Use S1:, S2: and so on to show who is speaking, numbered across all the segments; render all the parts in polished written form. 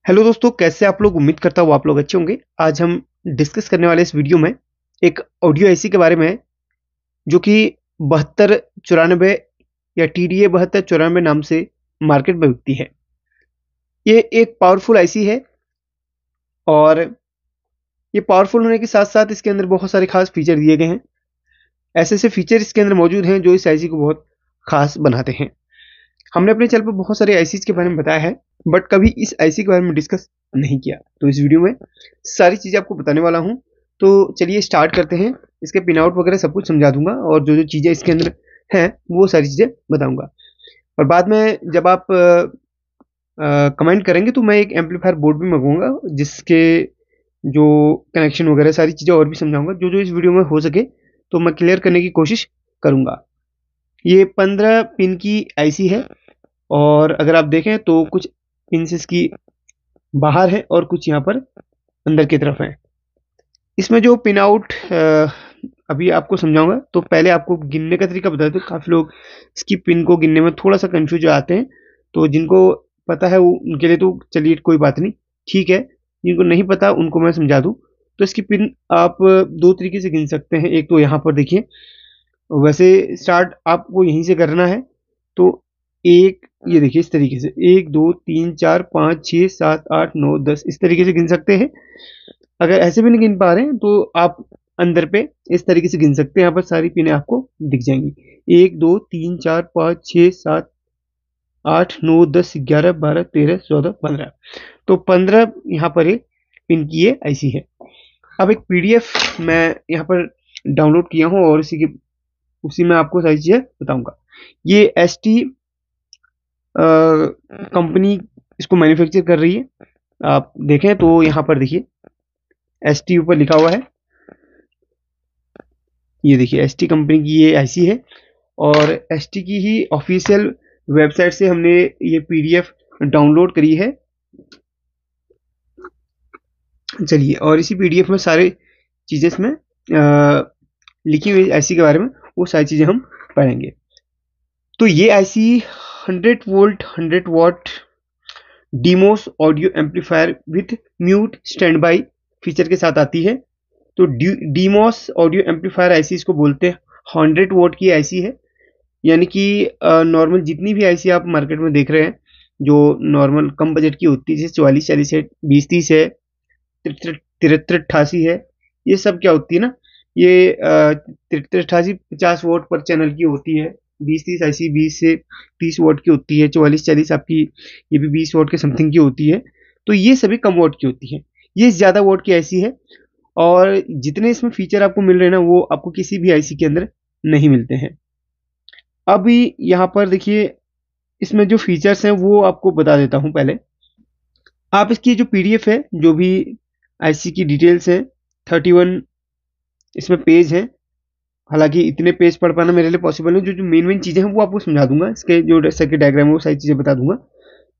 S1: Hello दोस्तों, कैसे आप लोग। उम्मीद करता हूँ आप लोग अच्छे होंगे। आज हम डिस्कस करने वाले इस वीडियो में एक ऑडियो आईसी के बारे में है, जो कि 7294 या TDA 7294 नाम से मार्केट में बिकती है। ये एक पावरफुल आईसी है और ये पावरफुल होने के साथ साथ इसके अंदर बहुत सारे खास फीचर दिए गए हैं। ऐसे ऐसे फीचर इसके अंदर मौजूद हैं जो इस आईसी को बहुत खास बनाते हैं। हमने अपने चैनल पर बहुत सारे आईसीज के बारे में बताया है, बट कभी इस आईसी के बारे में डिस्कस नहीं किया। तो इस वीडियो में सारी चीज़ें आपको बताने वाला हूँ। तो चलिए स्टार्ट करते हैं। इसके पिन आउट वगैरह सब कुछ समझा दूंगा और जो जो चीज़ें इसके अंदर हैं वो सारी चीज़ें बताऊंगा। और बाद में जब आप कमेंट करेंगे तो मैं एक एम्पलीफायर बोर्ड भी मंगवाऊंगा, जिसके जो कनेक्शन वगैरह सारी चीज़ें और भी समझाऊंगा। जो जो इस वीडियो में हो सके तो मैं क्लियर करने की कोशिश करूंगा। ये 15 पिन की आईसी है और अगर आप देखें तो कुछ पिन्स इसकी बाहर है और कुछ यहाँ पर अंदर की तरफ है। इसमें जो पिन आउट अभी आपको समझाऊंगा। तो पहले आपको गिनने का तरीका बता दूं। काफ़ी लोग इसकी पिन को गिनने में थोड़ा सा कंफ्यूज आते हैं, तो जिनको पता है वो उनके लिए तो चलिए कोई बात नहीं, ठीक है। जिनको नहीं पता उनको मैं समझा दूं। तो इसकी पिन आप दो तरीके से गिन सकते हैं। एक तो यहाँ पर देखिए, वैसे स्टार्ट आपको यहीं से करना है। तो एक, ये देखिए इस तरीके से 1 2 3 4 5 6 7 8 9 10 इस तरीके से गिन सकते हैं। अगर ऐसे भी नहीं गिन पा रहे हैं तो आप अंदर पे इस तरीके से गिन सकते हैं। यहाँ पर सारी पिनें आपको दिख जाएंगी। 1 2 3 4 5 6 7 8 9 10 11 12 13 14 15। तो 15 यहाँ पर एक पिन की ये आईसी है। अब एक पीडीएफ मैं यहाँ पर डाउनलोड किया हूँ और उसी में आपको सारी चीज़ें बताऊंगा। ये ST कंपनी इसको मैन्युफैक्चर कर रही है। आप देखें तो यहाँ पर देखिए ST ऊपर लिखा हुआ है। ये देखिए ST कंपनी की ये आईसी है और ST की ही ऑफिशियल वेबसाइट से हमने ये पीडीएफ डाउनलोड करी है। चलिए, और इसी पीडीएफ में सारे चीज़ें इसमें लिखी हुई आईसी के बारे में वो सारी चीज़ें हम पढ़ेंगे। तो ये IC 100 volt 100 what Deimos audio amplifier with mute stand by feature के साथ आती है। तो डीमोस ऑडियो एम्पलीफायर आईसी इसको बोलते हैं। 100 वोट की आईसी है, यानी कि नॉर्मल जितनी भी आईसी आप मार्केट में देख रहे हैं जो नॉर्मल कम बजट की होती है, जैसे 4440 है, 2030 है, 7388 है, ये सब क्या होती है ना, ये 7388 50 वोट पर चैनल की होती है। 2030 आईसी 20 से 30 वोट की होती है। 4440 आपकी ये भी 20 वोट के समथिंग की होती है। तो ये सभी कम वोट की होती है, ये ज़्यादा वोट की आईसी है। और जितने इसमें फीचर आपको मिल रहे हैं ना, वो आपको किसी भी आईसी के अंदर नहीं मिलते हैं। अभी यहाँ पर देखिए, इसमें जो फीचर्स हैं वो आपको बता देता हूँ। पहले आप इसकी जो पीडीएफ है, जो भी आईसी की डिटेल्स हैं, 31 इसमें पेज हैं। हालांकि इतने पेज पढ़ पाना मेरे लिए पॉसिबल नहीं। जो जो मेन मेन चीज़ें हैं वो आपको समझा दूंगा। इसके जो सर्किट डायग्राम है वो सारी चीज़ें बता दूंगा।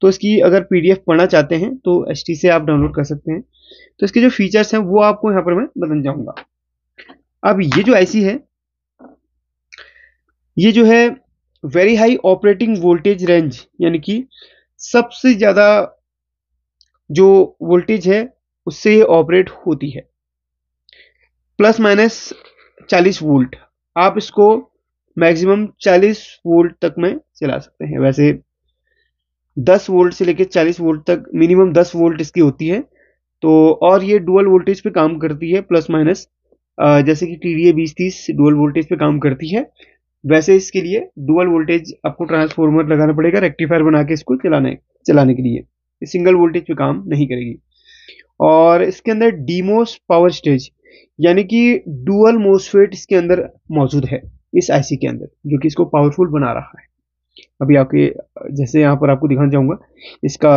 S1: तो इसकी अगर पीडीएफ पढ़ना चाहते हैं तो ST से आप डाउनलोड कर सकते हैं। तो इसके जो फीचर्स हैं वो आपको यहाँ पर मैं बताना चाहूँगा। अब ये जो आईसी है, ये जो है very high operating voltage range, यानी कि सबसे ज़्यादा जो वोल्टेज है उससे ये ऑपरेट होती है। प्लस माइनस 40 वोल्ट, आप इसको मैक्सिमम 40 वोल्ट तक में चला सकते हैं। वैसे 10 वोल्ट से लेकर 40 वोल्ट तक मिनिमम 10 वोल्ट इसकी होती है। तो और ये डुअल वोल्टेज पे काम करती है, प्लस माइनस। जैसे कि TDA 2030 डुअल वोल्टेज पे काम करती है, वैसे इसके लिए डुअल वोल्टेज आपको ट्रांसफॉर्मर लगाना पड़ेगा, रेक्टिफायर बना के इसको चलाने के लिए। सिंगल वोल्टेज पे काम नहीं करेगी। और इसके अंदर डीमोस पावर स्टेज, यानी कि डुअल मोसफेट इसके अंदर मौजूद है इस आईसी के अंदर, जो कि इसको पावरफुल बना रहा है। अभी आपके जैसे यहाँ पर आपको दिखाना चाहूंगा इसका,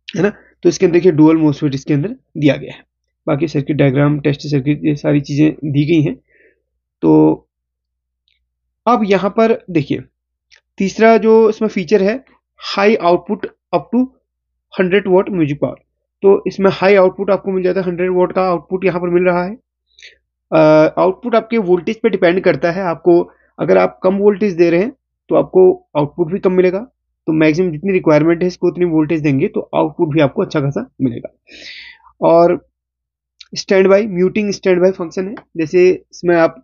S1: है ना। तो इसके अंदर देखिए डुअल मोसफेट इसके अंदर दिया गया है। बाकी सर्किट डायग्राम, टेस्ट सर्किट, ये सारी चीज़ें दी गई हैं। तो अब यहाँ पर देखिए, तीसरा जो इसमें फीचर है, high output up to 100 watt music power. तो इसमें हाई आउटपुट आपको मिल जाता है। 100 वॉट का आउटपुट यहाँ पर मिल रहा है। आउटपुट आपके वोल्टेज पे डिपेंड करता है। आपको अगर आप कम वोल्टेज दे रहे हैं तो आपको आउटपुट भी कम मिलेगा। तो मैक्सिमम जितनी रिक्वायरमेंट है इसको उतनी वोल्टेज देंगे तो आउटपुट भी आपको अच्छा खासा मिलेगा। और stand by muting stand by function है, जैसे इसमें आप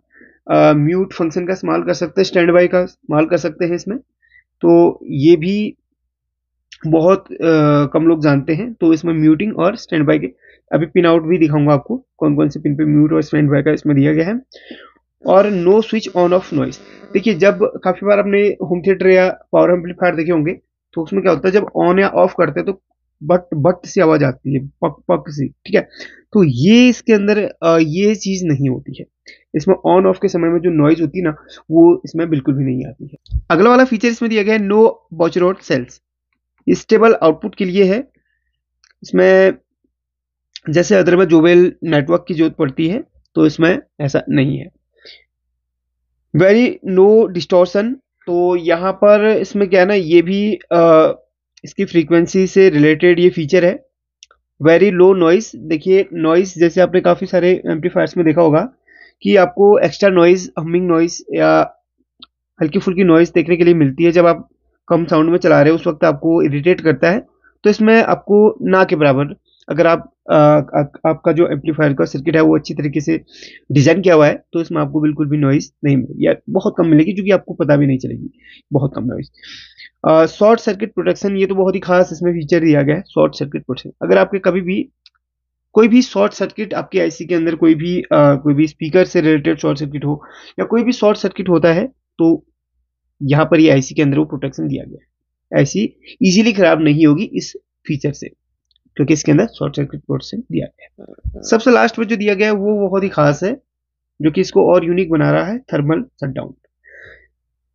S1: म्यूट फंक्शन का इस्तेमाल कर सकते हैं, स्टैंड बाई का इस्तेमाल कर सकते हैं इसमें। तो ये भी बहुत कम लोग जानते हैं। तो इसमें म्यूटिंग और स्टैंड बाई के अभी पिन आउट भी दिखाऊंगा आपको कौन कौन से पिन पे म्यूट और स्टैंड बाई का इसमें दिया गया है। और know switch on off noise, देखिए जब काफी बार आपने होम थिएटर या पावर एम्पलीफायर देखे होंगे तो उसमें क्या होता है, जब ऑन या ऑफ करते हैं तो बट बट सी आवाज आती है, पक पक सी, ठीक है। तो ये इसके अंदर ये चीज नहीं होती है। इसमें ऑन ऑफ के समय में जो नॉइज होती है ना, वो इसमें बिल्कुल भी नहीं आती है। अगला वाला फीचर इसमें दिया गया है नो बॉचरोड सेल्स, स्टेबल आउटपुट के लिए है। इसमें जैसे अदर में जोबेल नेटवर्क की जरूरत पड़ती है तो इसमें ऐसा नहीं है। वेरी नो डिस्टॉर्शन, तो यहाँ पर इसमें क्या है ना, ये भी इसकी फ्रीक्वेंसी से रिलेटेड ये फीचर है। वेरी लो नॉइस, देखिए नॉइस जैसे आपने काफ़ी सारे एम्पलीफायर्स में देखा होगा कि आपको एक्स्ट्रा नॉइस, हमिंग नॉइस या हल्की फुल्की नॉइस देखने के लिए मिलती है जब आप कम साउंड में चला रहे हो, उस वक्त आपको इरिटेट करता है। तो इसमें आपको ना के बराबर, अगर आपका जो एम्पलीफायर का सर्किट है वो अच्छी तरीके से डिजाइन किया हुआ है तो इसमें आपको बिल्कुल भी नॉइस नहीं मिलेगी या बहुत कम मिलेगी, जो कि आपको पता भी नहीं चलेगी, बहुत कम नॉइस। शॉर्ट सर्किट प्रोटेक्शन, ये तो बहुत ही खास इसमें फीचर दिया गया है, शॉर्ट सर्किट प्रोटेक्शन। अगर आपके कभी भी कोई भी शॉर्ट सर्किट आपके आईसी के अंदर कोई भी स्पीकर से रिलेटेड शॉर्ट सर्किट हो या कोई भी शॉर्ट सर्किट होता है तो यहाँ पर ये आईसी के अंदर वो प्रोटेक्शन दिया गया है। आईसी इजीली खराब नहीं होगी इस फीचर से, क्योंकि इसके अंदर शॉर्ट सर्किट प्रोटेक्शन दिया गया है। सबसे लास्ट में जो दिया गया है वो बहुत ही खास है, जो कि इसको और यूनिक बना रहा है, थर्मल शटडाउन।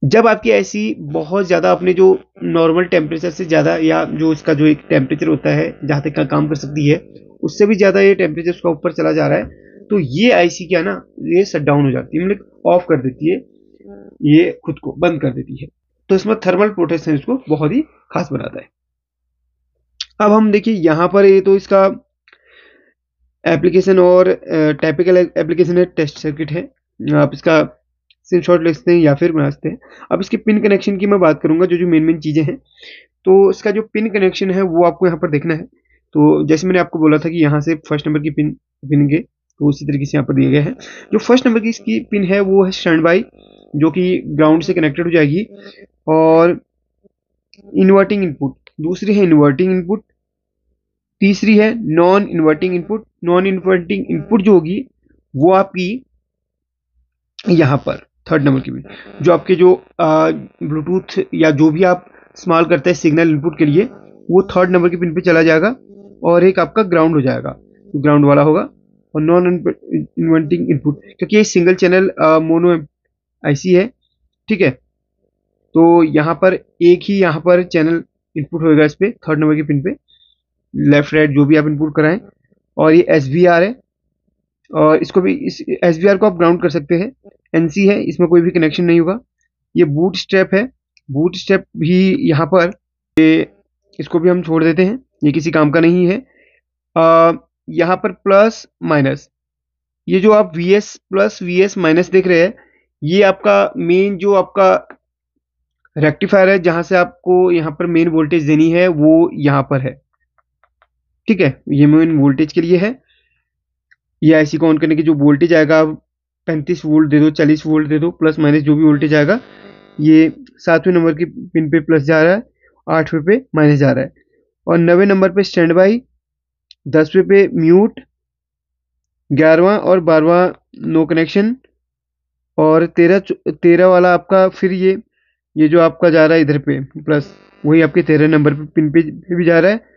S1: जब आपकी आईसी बहुत ज़्यादा अपने जो नॉर्मल टेम्परेचर से ज़्यादा, या जो इसका जो एक टेम्परेचर होता है जहाँ तक का काम कर सकती है उससे भी ज़्यादा ये टेम्परेचर उसका ऊपर चला जा रहा है, तो ये आईसी क्या ना, ये शट डाउन हो जाती है, मतलब ऑफ कर देती है, ये खुद को बंद कर देती है। तो इसमें थर्मल प्रोटेक्शन इसको बहुत ही खास बनाता है। अब हम देखिए यहाँ पर ये तो इसका एप्लीकेशन और टाइपिकल एप्लीकेशन है, टेस्ट सर्किट है, आप इसका स्क्रीनशॉट ले सकते हैं या फिर बना सकते हैं। अब इसके पिन कनेक्शन की मैं बात करूंगा, जो जो मेन चीज़ें हैं। तो इसका जो पिन कनेक्शन है वो आपको यहाँ पर देखना है। तो जैसे मैंने आपको बोला था कि यहाँ से फर्स्ट नंबर की पिन पिनेंगे, तो उसी तरीके से यहाँ पर दिए गए हैं। जो फर्स्ट नंबर की इसकी पिन है वो है स्टैंड बाई, जो कि ग्राउंड से कनेक्टेड हो जाएगी। और इन्वर्टिंग इनपुट, दूसरी है इन्वर्टिंग इनपुट, तीसरी है non inverting input. Non inverting input जो होगी वो आपकी यहाँ पर थर्ड नंबर की पिन, जो आपके जो ब्लूटूथ या जो भी आप इस्तेमाल करते हैं सिग्नल इनपुट के लिए, वो थर्ड नंबर की पिन पे चला जाएगा। और एक आपका ग्राउंड हो जाएगा, ग्राउंड वाला होगा। और नॉन इन्वर्टिंग इनपुट, क्योंकि ये सिंगल चैनल मोनो आईसी है, ठीक है। तो यहाँ पर एक ही यहाँ पर चैनल इनपुट होगा इस पे, थर्ड नंबर की पिन पे, लेफ्ट राइट जो भी आप इनपुट कराएं। और ये एसवीआर है, और इसको भी, इस एसवीआर को आप ग्राउंड कर सकते हैं। एनसी है, इसमें कोई भी कनेक्शन नहीं होगा। ये बूट स्टेप है, बूट स्टेप भी यहाँ पर, ये इसको भी हम छोड़ देते हैं, ये किसी काम का नहीं है। यहाँ पर प्लस माइनस, ये जो आप वीएस प्लस वीएस माइनस देख रहे हैं, ये आपका मेन जो आपका रेक्टिफायर है, जहां से आपको यहाँ पर मेन वोल्टेज देनी है वो यहाँ पर है, ठीक है। ये मेन वोल्टेज के लिए है। ये आईसी को ऑन करने की जो वोल्टेज आएगा, 35 वोल्ट दे दो, 40 वोल्ट दे दो, प्लस माइनस जो भी वोल्टेज आएगा, ये 7वें नंबर की पिन पे प्लस जा रहा है, 8वें पे माइनस जा रहा है। और 9वें नंबर पे स्टैंड बाई, 10वें पे म्यूट, 11वां और 12वां नो कनेक्शन, और 13 वाला आपका फिर ये जो आपका जा रहा है इधर पे प्लस, वही आपके 13 नंबर पे पिन पे भी जा रहा है।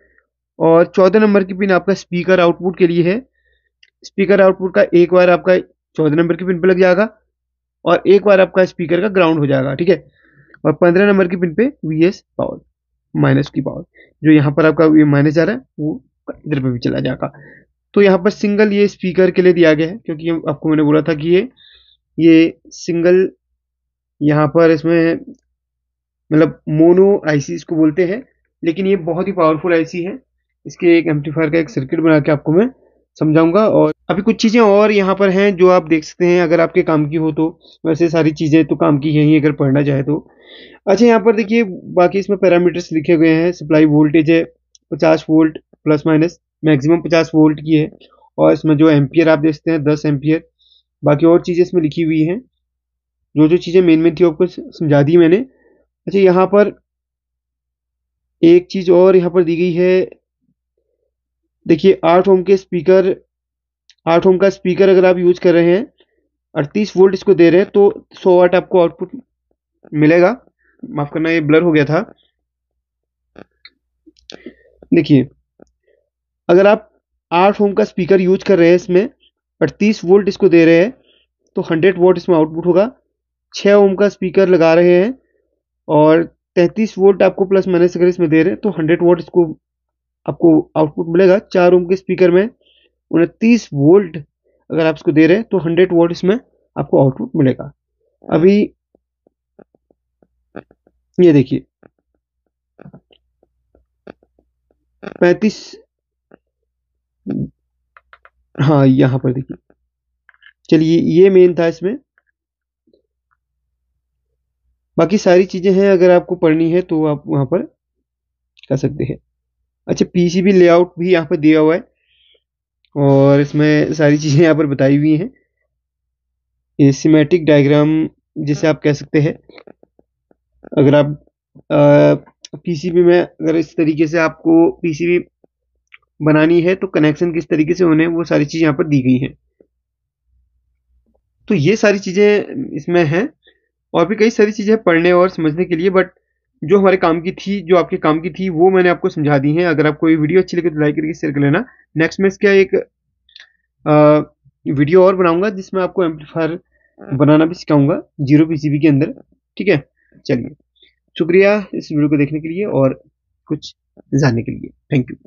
S1: और 14 नंबर की पिन आपका स्पीकर आउटपुट के लिए है। स्पीकर आउटपुट का एक बार आपका 14 नंबर की पिन पे लग जाएगा और एक बार आपका स्पीकर का ग्राउंड हो जाएगा, ठीक है। और 15 नंबर की पिन पे वीएस पावर, माइनस की पावर, जो यहाँ पर आपका ये माइनस जा रहा है वो इधर पे भी चला जाएगा। तो यहाँ पर सिंगल ये स्पीकर के लिए दिया गया है, क्योंकि आपको मैंने बोला था कि ये सिंगल यहाँ पर इसमें मतलब मोनो आईसी इसको बोलते हैं, लेकिन ये बहुत ही पावरफुल आईसी है। इसके एक एम्पलीफायर का एक सर्किट बना के आपको मैं समझाऊंगा। और अभी कुछ चीज़ें और यहाँ पर हैं जो आप देख सकते हैं, अगर आपके काम की हो तो। वैसे सारी चीज़ें तो काम की हैं ही अगर पढ़ना चाहे तो। अच्छा, यहाँ पर देखिए बाकी इसमें पैरामीटर्स लिखे गए हैं। सप्लाई वोल्टेज है 50 volt plus minus, maximum 50 volt की है। और इसमें जो एम्पियर आप देखते हैं 10 एम्पियर। बाकी और चीज़ें इसमें लिखी हुई हैं, जो जो चीज़ें मेन मेन थी आपको समझा दी मैंने। अच्छा, यहाँ पर एक चीज़ और यहाँ पर दी गई है। देखिए 8 ओम का स्पीकर अगर आप यूज कर रहे हैं, 38 वोल्ट इसको दे रहे हैं, तो 100 वाट आपको आउटपुट मिलेगा। माफ करना, ये ब्लर हो गया था। देखिए अगर आप 8 ओम का स्पीकर यूज कर रहे हैं, इसमें 38 वोल्ट इसको दे रहे हैं, तो 100 वोल्ट इसमें आउटपुट होगा। 6 ओम का स्पीकर लगा रहे हैं और 33 वोल्ट आपको प्लस माइनस अगर इसमें दे रहे हैं, तो 100 वोल्ट इसको आपको आउटपुट मिलेगा। 4 ओम के स्पीकर में 29 वोल्ट अगर आप इसको दे रहे हैं, तो 100 वोल्ट इसमें आपको आउटपुट मिलेगा। अभी ये देखिए 35, हाँ यहाँ पर देखिए, चलिए ये मेन था इसमें। बाकी सारी चीज़ें हैं, अगर आपको पढ़नी है तो आप वहाँ पर कर सकते हैं। अच्छा, पीसीबी लेआउट भी यहाँ पर दिया हुआ है और इसमें सारी चीज़ें यहाँ पर बताई हुई हैं। ये सिमेटिक डायग्राम जिसे आप कह सकते हैं। अगर आप पीसीबी में अगर इस तरीके से आपको पीसीबी बनानी है, तो कनेक्शन किस तरीके से होने हैं, वो सारी चीज़ें यहाँ पर दी गई हैं। तो ये सारी चीज़ें इसमें हैं और भी कई सारी चीज़ें पढ़ने और समझने के लिए, बट जो हमारे काम की थी, जो आपके काम की थी, वो मैंने आपको समझा दी हैं। अगर आपको ये वीडियो अच्छी लगे तो लाइक करके शेयर कर लेना। नेक्स्ट मैं इसका एक वीडियो और बनाऊंगा जिसमें आपको एम्पलीफायर बनाना भी सिखाऊंगा जीरो पीसीबी के अंदर। ठीक है, चलिए, शुक्रिया इस वीडियो को देखने के लिए और कुछ जानने के लिए। Thank you.